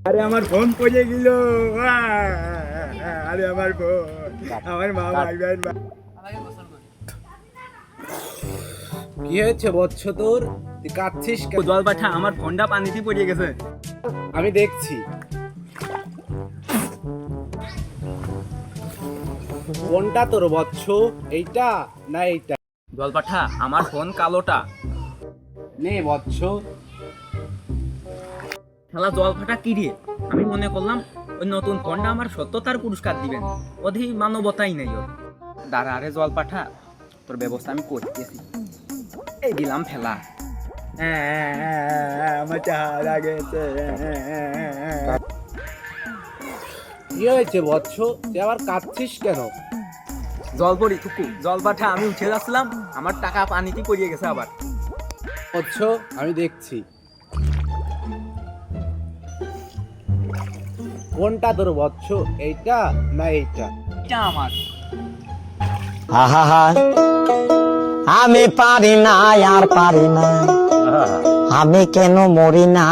আরে আমার ফোন পড়ে গেল। আরে আমার ফোন, আমার মা ভাইবেন। কি হয়েছে বৎস তোর? তুই কাঁদছিস কেন? জল পাঠা, আমার ফোনটা পানিতে পড়ে গেছে। আমি দেখছি। কোনটা তোর বৎস? এইটা না এইটা? জল পাঠা, আমার ফোন কালোটা। নে বৎস। শালা জল ফাটা কি রে? আমি মনে করলাম ওই নতুন ফোনটা আমার সত্যতার পুরস্কার দিবেন। অধি মানবতাই নেই ওর। দাঁড়া আরে জল পাঠা, তোর ব্যবস্থা আমি করতেছি। এই দিলাম ফেলা। আমার চাহারা গেছে। কি হয়েছে বৎস? তুই আবার কাঁদছিস কেন? জল পড়ি থুকু, জল পাঠা, আমি উঠে যাচ্ছিলাম, আমার টাকা পানিতে পড়িয়ে গেছে আবার। বৎস আমি দেখছি। কোনটা তোর বৎস? এইটা না এইটা? এটা আমার। আহা, আমি পারি না আর পারি না, আমি কেন মরি না।